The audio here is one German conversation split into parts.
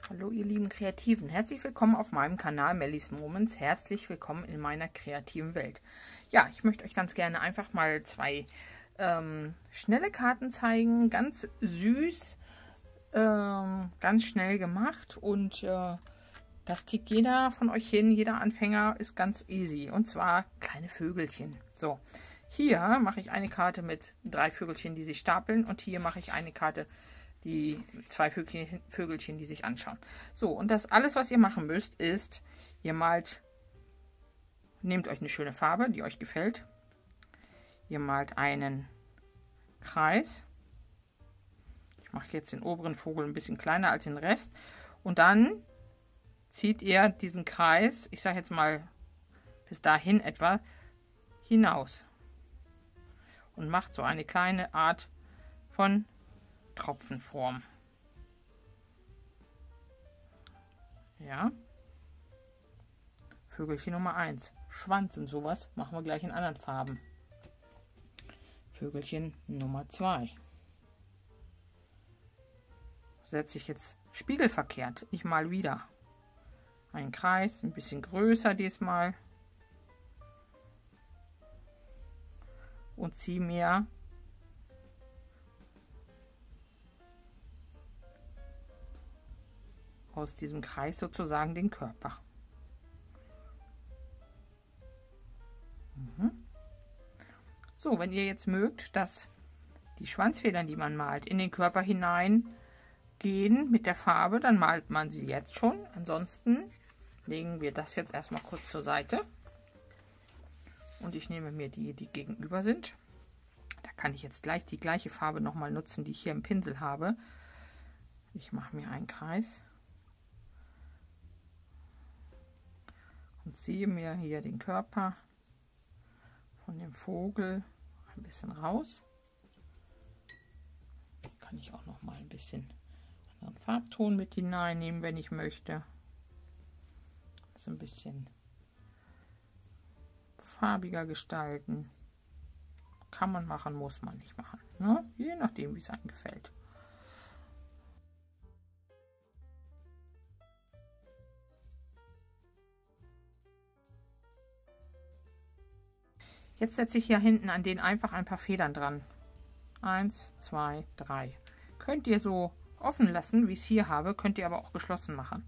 Hallo ihr lieben Kreativen, herzlich willkommen auf meinem Kanal Mellies Moments, herzlich willkommen in meiner kreativen Welt. Ja, ich möchte euch ganz gerne einfach mal zwei schnelle Karten zeigen, ganz süß, ganz schnell gemacht und das kriegt jeder von euch hin, jeder Anfänger ist ganz easy und zwar kleine Vögelchen. So, hier mache ich eine Karte mit 3 Vögelchen, die sich stapeln und hier mache ich eine Karte die 2 Vögelchen, die sich anschauen. So, und das alles, was ihr machen müsst, ist, ihr malt, nehmt euch eine schöne Farbe, die euch gefällt. Ihr malt einen Kreis. Ich mache jetzt den oberen Vogel ein bisschen kleiner als den Rest. Und dann zieht ihr diesen Kreis, ich sage jetzt mal bis dahin etwa, hinaus. Und macht so eine kleine Art von Tropfenform. Ja. Vögelchen Nummer 1. Schwanz und sowas machen wir gleich in anderen Farben. Vögelchen Nummer 2. Setze ich jetzt spiegelverkehrt. Ich mal wieder einen Kreis, ein bisschen größer diesmal. Und ziehe mir aus diesem Kreis sozusagen den Körper. So, wenn ihr jetzt mögt, dass die Schwanzfedern, die man malt, in den Körper hinein gehen mit der Farbe, dann malt man sie jetzt schon. Ansonsten legen wir das jetzt erstmal kurz zur Seite. Und ich nehme mir die gegenüber sind. Da kann ich jetzt gleich die gleiche Farbe nochmal nutzen, die ich hier im Pinsel habe. Ich mache mir einen Kreis. Und ziehe mir hier den Körper von dem Vogel ein bisschen raus. Kann ich auch noch mal ein bisschen anderen Farbton mit hineinnehmen, wenn ich möchte. Das ein bisschen farbiger gestalten. Kann man machen, muss man nicht machen. Ne? Je nachdem, wie es einem gefällt. Jetzt setze ich hier hinten an den einfach ein paar Federn dran. 1, 2, 3. Könnt ihr so offen lassen, wie ich es hier habe, könnt ihr aber auch geschlossen machen.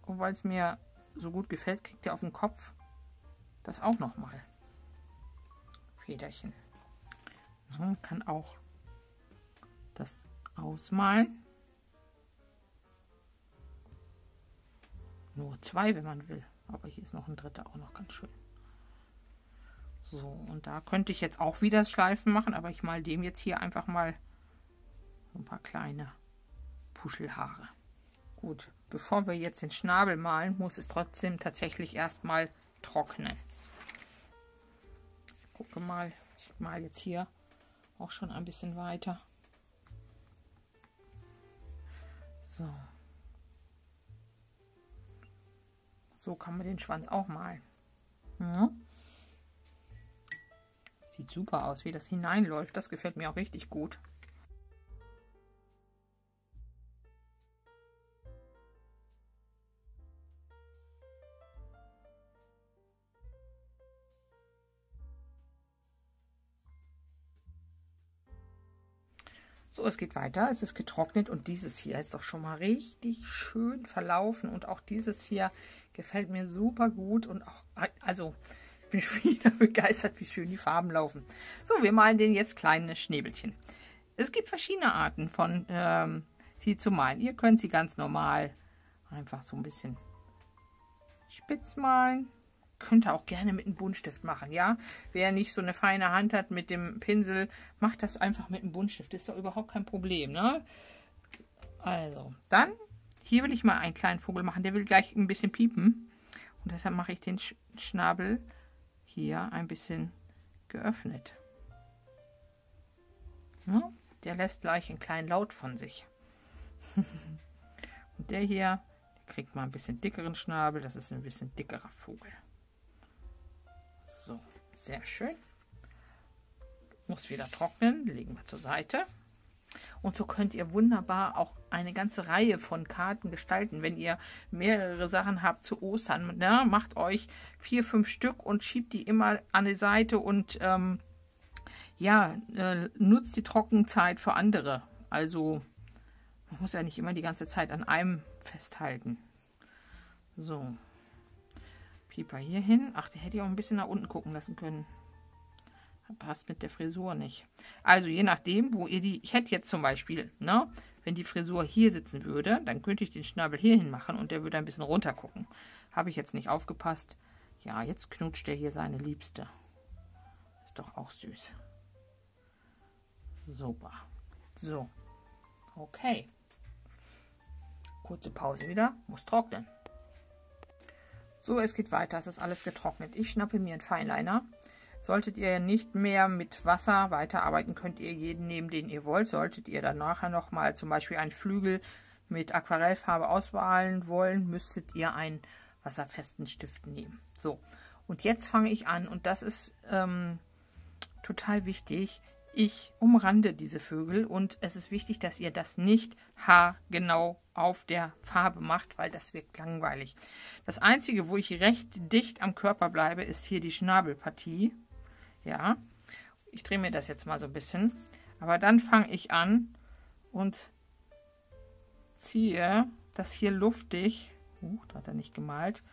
Und weil es mir so gut gefällt, kriegt ihr auf den Kopf das auch nochmal. Federchen. Man kann auch das ausmalen. Nur 2, wenn man will. Aber hier ist noch ein dritter auch noch ganz schön. So, und da könnte ich jetzt auch wieder Schleifen machen, aber ich mal dem jetzt hier einfach mal so ein paar kleine Puschelhaare. Gut, bevor wir jetzt den Schnabel malen, muss es trotzdem tatsächlich erstmal trocknen. Ich gucke mal, ich male jetzt hier auch schon ein bisschen weiter. So. So kann man den Schwanz auch malen. Ja. Sieht super aus, wie das hineinläuft. Das gefällt mir auch richtig gut. So, es geht weiter. Es ist getrocknet und dieses hier ist doch schon mal richtig schön verlaufen. Und auch dieses hier gefällt mir super gut. Und auch, also ich bin schon wieder begeistert, wie schön die Farben laufen. So, wir malen den jetzt kleine Schnäbelchen. Es gibt verschiedene Arten von sie zu malen. Ihr könnt sie ganz normal einfach so ein bisschen spitz malen. Könnt ihr auch gerne mit einem Buntstift machen, ja. Wer nicht so eine feine Hand hat mit dem Pinsel, macht das einfach mit einem Buntstift. Das ist doch überhaupt kein Problem, ne? Also, dann, hier will ich mal einen kleinen Vogel machen. Der will gleich ein bisschen piepen. Und deshalb mache ich den Schnabel hier ein bisschen geöffnet. Ja, der lässt gleich einen kleinen Laut von sich. Und der hier, der kriegt mal ein bisschen dickeren Schnabel. Das ist ein bisschen dickerer Vogel. So, sehr schön. Muss wieder trocknen. Legen wir zur Seite. Und so könnt ihr wunderbar auch eine ganze Reihe von Karten gestalten. Wenn ihr mehrere Sachen habt zu Ostern, ne, macht euch 4, 5 Stück und schiebt die immer an die Seite und nutzt die Trockenzeit für andere. Also man muss ja nicht immer die ganze Zeit an einem festhalten. So. Pieper hier hin. Ach, der hätte ich auch ein bisschen nach unten gucken lassen können. Passt mit der Frisur nicht. Also je nachdem, wo ihr die... Ich hätte jetzt zum Beispiel, ne, wenn die Frisur hier sitzen würde, dann könnte ich den Schnabel hier hin machen und der würde ein bisschen runter gucken. Habe ich jetzt nicht aufgepasst. Ja, jetzt knutscht er hier seine Liebste. Ist doch auch süß. Super. So. Okay. Kurze Pause wieder. Muss trocknen. So, es geht weiter. Es ist alles getrocknet. Ich schnappe mir einen Fineliner. Solltet ihr nicht mehr mit Wasser weiterarbeiten, könnt ihr jeden nehmen, den ihr wollt. Solltet ihr dann nachher nochmal zum Beispiel einen Flügel mit Aquarellfarbe auswählen wollen, müsstet ihr einen wasserfesten Stift nehmen. So, und jetzt fange ich an und das ist total wichtig. Ich umrande diese Vögel und es ist wichtig, dass ihr das nicht haargenau auf der Farbe macht, weil das wirkt langweilig. Das Einzige, wo ich recht dicht am Körper bleibe, ist hier die Schnabelpartie. Ja, ich drehe mir das jetzt mal so ein bisschen. Aber dann fange ich an und ziehe das hier luftig, da hat er nicht gemalt,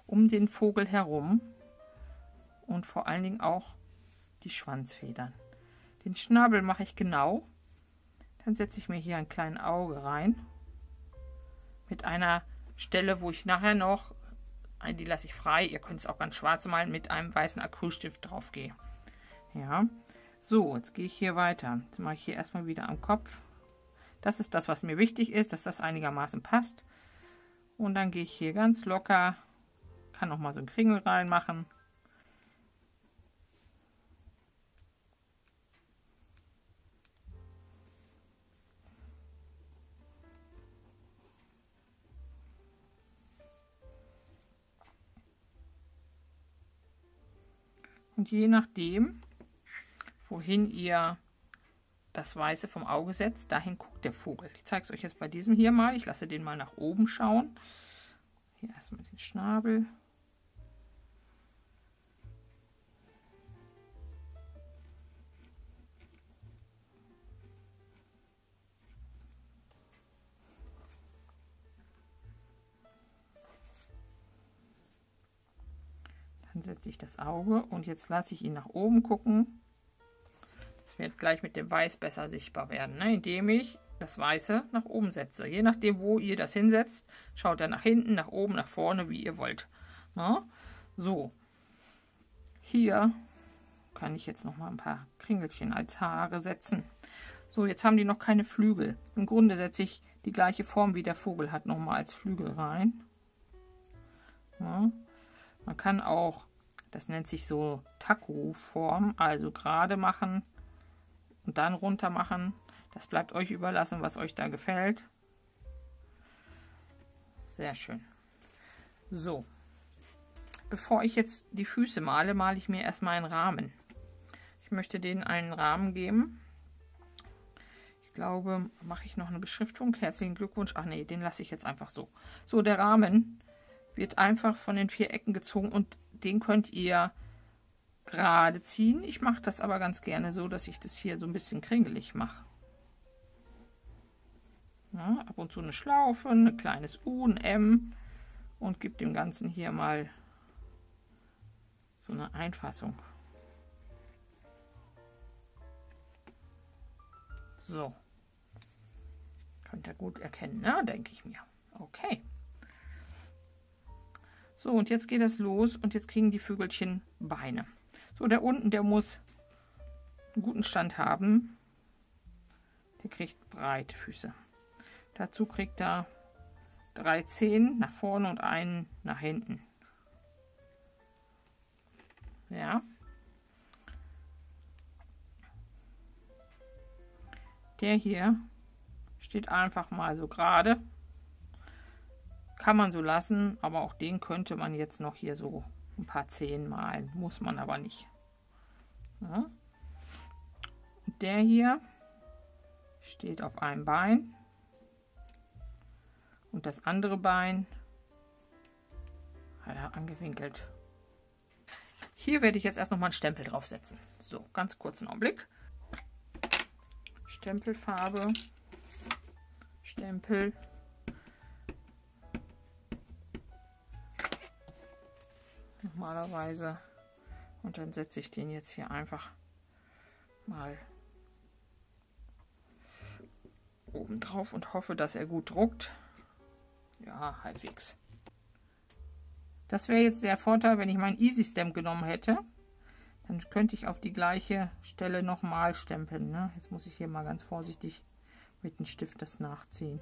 um den Vogel herum und vor allen Dingen auch die Schwanzfedern. Den Schnabel mache ich genau. Dann setze ich mir hier ein kleines Auge rein. Mit einer Stelle, wo ich nachher noch, die lasse ich frei, ihr könnt es auch ganz schwarz malen, mit einem weißen Acrylstift drauf gehe. Ja, so, jetzt gehe ich hier weiter. Jetzt mache ich hier erstmal wieder am Kopf. Das ist das, was mir wichtig ist, dass das einigermaßen passt. Und dann gehe ich hier ganz locker, kann noch mal so einen Kringel reinmachen. Und je nachdem, wohin ihr das Weiße vom Auge setzt, dahin guckt der Vogel. Ich zeige es euch jetzt bei diesem hier mal. Ich lasse den mal nach oben schauen. Hier erstmal den Schnabel. Dann setze ich das Auge und jetzt lasse ich ihn nach oben gucken. Das wird gleich mit dem Weiß besser sichtbar werden, ne? Indem ich das Weiße nach oben setze. Je nachdem, wo ihr das hinsetzt, schaut er nach hinten, nach oben, nach vorne, wie ihr wollt. Ne? So, hier kann ich jetzt noch mal ein paar Kringelchen als Haare setzen. So, jetzt haben die noch keine Flügel. Im Grunde setze ich die gleiche Form, wie der Vogel hat, noch mal als Flügel rein. Ja. Man kann auch, das nennt sich so Taku-Form, also gerade machen und dann runter machen. Das bleibt euch überlassen, was euch da gefällt. Sehr schön. So, bevor ich jetzt die Füße male, male ich mir erstmal einen Rahmen. Ich möchte denen einen Rahmen geben. Ich glaube, mache ich noch eine Beschriftung. Herzlichen Glückwunsch. Ach nee, den lasse ich jetzt einfach so. So, der Rahmen wird einfach von den 4 Ecken gezogen und den könnt ihr gerade ziehen. Ich mache das aber ganz gerne so, dass ich das hier so ein bisschen kringelig mache. Ja, ab und zu eine Schlaufe, ein kleines U, ein M und gebe dem Ganzen hier mal so eine Einfassung. So. Könnt ihr gut erkennen, ne? Denke ich mir. Okay. So, und jetzt geht es los und jetzt kriegen die Vögelchen Beine. So, der unten, der muss einen guten Stand haben. Der kriegt breite Füße. Dazu kriegt er 3 Zehen nach vorne und einen nach hinten. Ja. Der hier steht einfach mal so gerade. Kann man so lassen, aber auch den könnte man jetzt noch hier so ein paar Zehen malen. Muss man aber nicht. Ja. Und der hier steht auf einem Bein und das andere Bein hat er angewinkelt. Hier werde ich jetzt erst noch mal einen Stempel draufsetzen. So, ganz kurzen Augenblick. Stempelfarbe, Stempel. Normalerweise. Und dann setze ich den jetzt hier einfach mal oben drauf und hoffe, dass er gut druckt. Ja, halbwegs. Das wäre jetzt der Vorteil, wenn ich meinen Easy Stamp genommen hätte. Dann könnte ich auf die gleiche Stelle nochmal stempeln. Ne? Jetzt muss ich hier mal ganz vorsichtig mit dem Stift das nachziehen.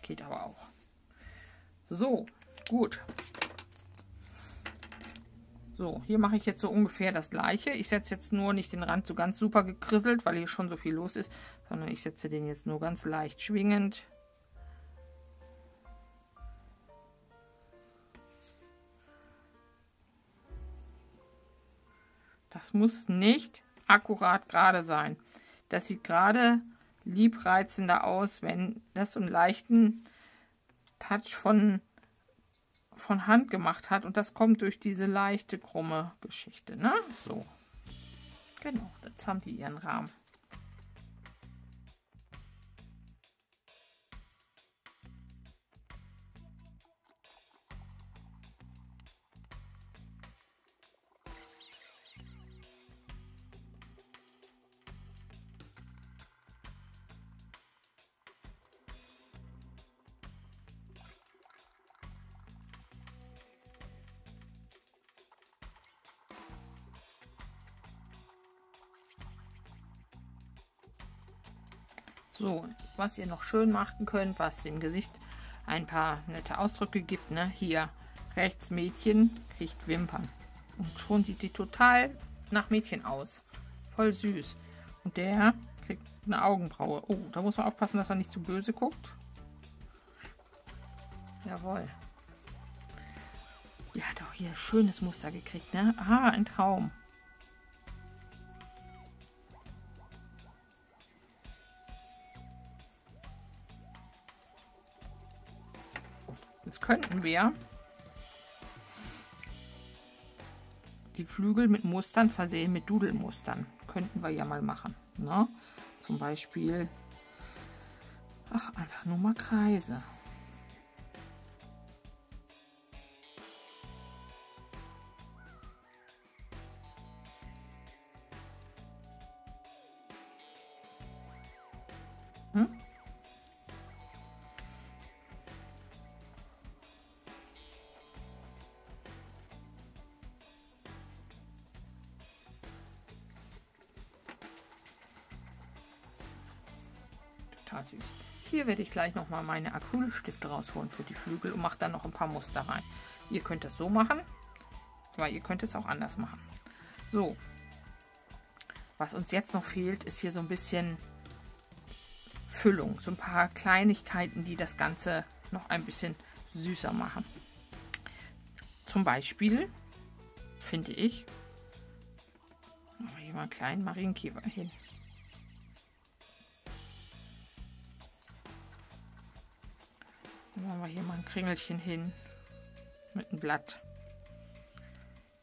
Geht aber auch. So, gut. So, hier mache ich jetzt so ungefähr das gleiche. Ich setze jetzt nur nicht den Rand so ganz super gekrisselt, weil hier schon so viel los ist, sondern ich setze den jetzt nur ganz leicht schwingend. Das muss nicht akkurat gerade sein. Das sieht gerade liebreizender aus, wenn das so einen leichten Touch von Hand gemacht hat. Und das kommt durch diese leichte, krumme Geschichte. Ne? So. Genau, jetzt haben die ihren Rahmen. So, was ihr noch schön machen könnt, was dem Gesicht ein paar nette Ausdrücke gibt, ne? Hier rechts Mädchen kriegt Wimpern. Und schon sieht die total nach Mädchen aus. Voll süß. Und der kriegt eine Augenbraue. Oh, da muss man aufpassen, dass er nicht zu böse guckt. Jawohl. Die hat auch hier ein schönes Muster gekriegt, ne? Ah, ein Traum. Jetzt könnten wir die Flügel mit Mustern versehen, mit Dudelmustern. Könnten wir ja mal machen. Ne? Zum Beispiel, ach, einfach nur mal Kreise. Total süß. Hier werde ich gleich noch mal meine Acrylstifte rausholen für die Flügel und mache dann noch ein paar Muster rein. Ihr könnt es so machen, aber ihr könnt es auch anders machen. So, was uns jetzt noch fehlt, ist hier so ein bisschen Füllung. So ein paar Kleinigkeiten, die das Ganze noch ein bisschen süßer machen. Zum Beispiel, finde ich, machen wir hier mal einen kleinen Marienkäfer hin. Dann machen wir hier mal ein Kringelchen hin mit einem Blatt.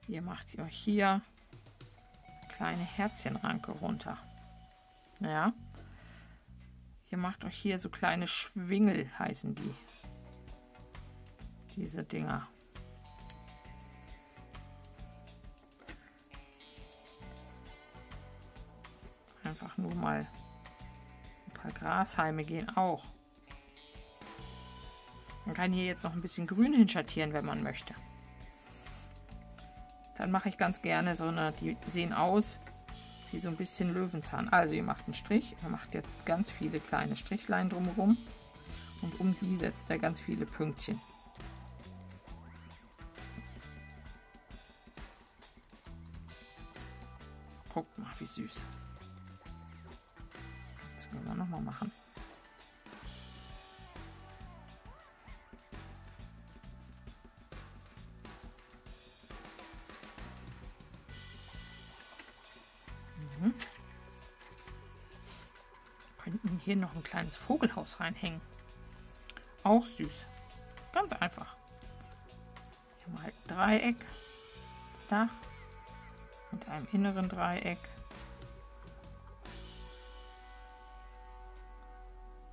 Ihr macht ihr hier kleine Herzchenranke runter. Ja. Ihr macht euch hier so kleine Schwingel, heißen die. Diese Dinger. Einfach nur mal ein paar Grashalme gehen auch. Man kann hier jetzt noch ein bisschen Grün hinschattieren, wenn man möchte. Dann mache ich ganz gerne so eine, die sehen aus wie so ein bisschen Löwenzahn. Also ihr macht einen Strich, ihr macht jetzt ganz viele kleine Strichlein drumherum und um die setzt er ganz viele Pünktchen. Guckt mal, wie süß. Das können wir nochmal machen. Könnten hier noch ein kleines Vogelhaus reinhängen. Auch süß. Ganz einfach. Hier mal ein Dreieck, das Dach, mit einem inneren Dreieck.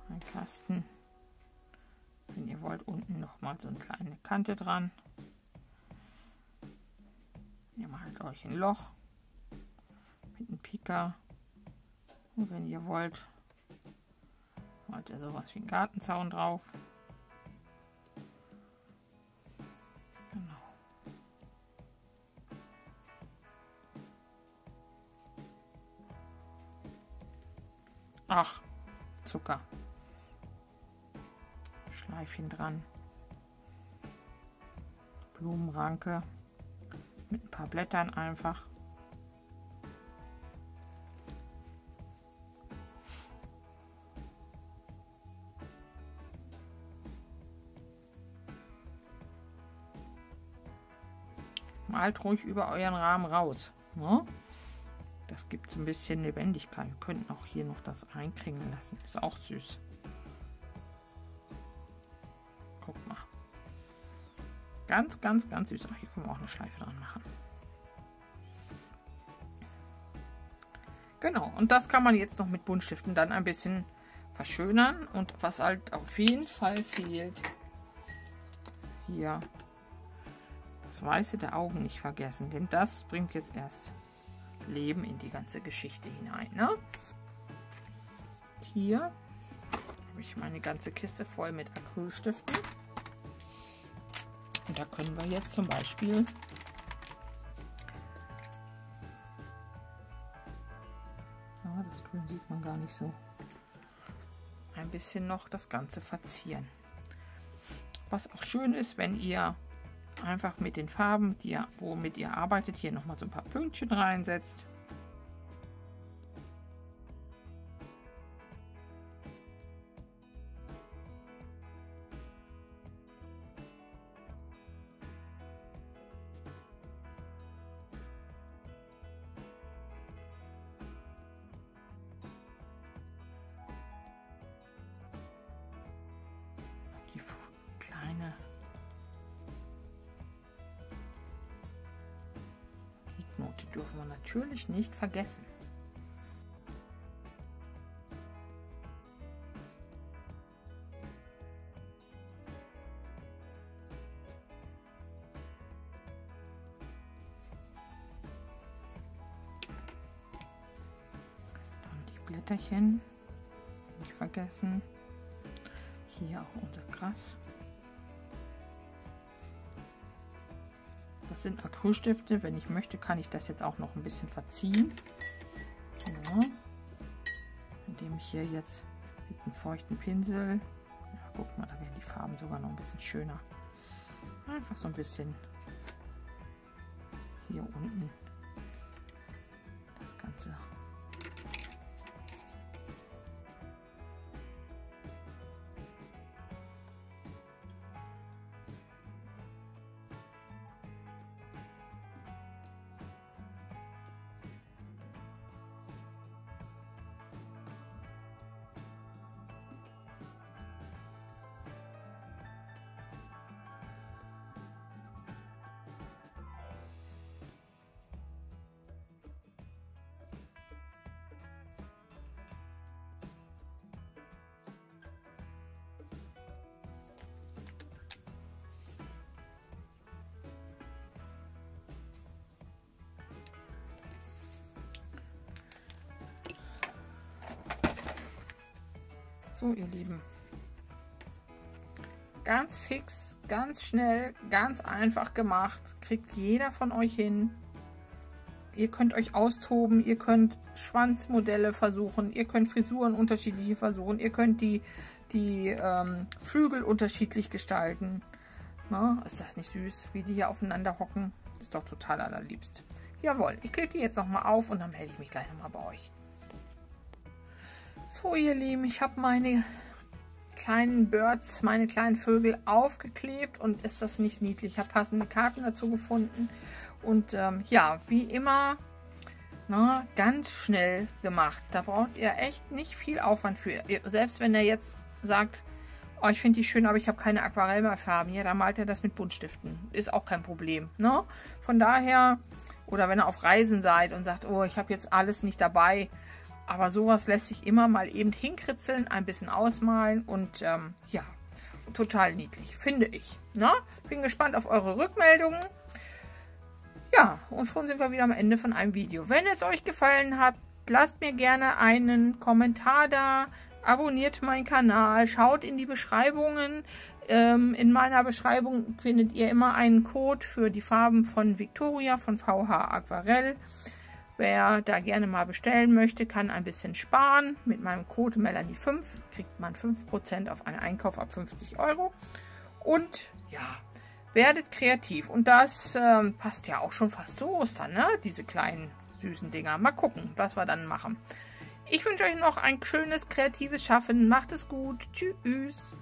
Ein Kasten. Wenn ihr wollt, unten noch mal so eine kleine Kante dran. Ihr malt euch ein Loch mit einem Pika. Und wenn ihr wollt, malt ihr sowas wie einen Gartenzaun drauf. Genau. Ach, Zucker. Schleifchen dran. Blumenranke mit ein paar Blättern einfach. Malt ruhig über euren Rahmen raus. Ne? Das gibt so ein bisschen Lebendigkeit. Wir könnten auch hier noch das einkringeln lassen. Ist auch süß. Guck mal. Ganz, ganz, ganz süß. Ach, hier können wir auch eine Schleife dran machen. Genau, und das kann man jetzt noch mit Buntstiften dann ein bisschen verschönern. Und was halt auf jeden Fall fehlt, hier das Weiße der Augen nicht vergessen, denn das bringt jetzt erst Leben in die ganze Geschichte hinein. Ne? Hier habe ich meine ganze Kiste voll mit Acrylstiften. Und da können wir jetzt zum Beispiel das Grün sieht man gar nicht so, ein bisschen noch das Ganze verzieren. Was auch schön ist, wenn ihr einfach mit den Farben, womit ihr arbeitet, hier nochmal so ein paar Pünktchen reinsetzt. Die kleine Siegnote dürfen wir natürlich nicht vergessen. Dann die Blätterchen nicht vergessen. Hier auch unser Gras. Das sind Acrylstifte. Wenn ich möchte, kann ich das jetzt auch noch ein bisschen verziehen. Ja. Indem ich hier jetzt mit einem feuchten Pinsel, ja, guck mal, da werden die Farben sogar noch ein bisschen schöner. Einfach so ein bisschen hier unten das Ganze. So, ihr Lieben, ganz fix, ganz schnell, ganz einfach gemacht, kriegt jeder von euch hin. Ihr könnt euch austoben, ihr könnt Schwanzmodelle versuchen, ihr könnt Frisuren unterschiedliche versuchen, ihr könnt die Flügel unterschiedlich gestalten. Na, ist das nicht süß, wie die hier aufeinander hocken? Ist doch total allerliebst. Jawohl, ich klebe die jetzt nochmal auf und dann melde ich mich gleich nochmal bei euch. So, ihr Lieben, ich habe meine kleinen Birds, meine kleinen Vögel aufgeklebt und ist das nicht niedlich? Ich habe passende Karten dazu gefunden und ja, wie immer Na, ganz schnell gemacht. Da braucht ihr echt nicht viel Aufwand für. Selbst wenn er jetzt sagt, oh, ich finde die schön, aber ich habe keine Aquarellmalfarben. Ja, dann malt er das mit Buntstiften. Ist auch kein Problem. Ne? Von daher, oder wenn ihr auf Reisen seid und sagt, oh, ich habe jetzt alles nicht dabei. Aber sowas lässt sich immer mal eben hinkritzeln, ein bisschen ausmalen und ja, total niedlich, finde ich. Ne? Bin gespannt auf eure Rückmeldungen. Ja, und schon sind wir wieder am Ende von einem Video. Wenn es euch gefallen hat, lasst mir gerne einen Kommentar da, abonniert meinen Kanal, schaut in die Beschreibungen. In meiner Beschreibung findet ihr immer einen Code für die Farben von Victoria, von VH Aquarell. Wer da gerne mal bestellen möchte, kann ein bisschen sparen. Mit meinem Code Melanie5 kriegt man 5% auf einen Einkauf ab 50 €. Und ja, werdet kreativ. Und das passt ja auch schon fast zu Ostern, ne? Diese kleinen süßen Dinger. Mal gucken, was wir dann machen. Ich wünsche euch noch ein schönes, kreatives Schaffen. Macht es gut. Tschüss.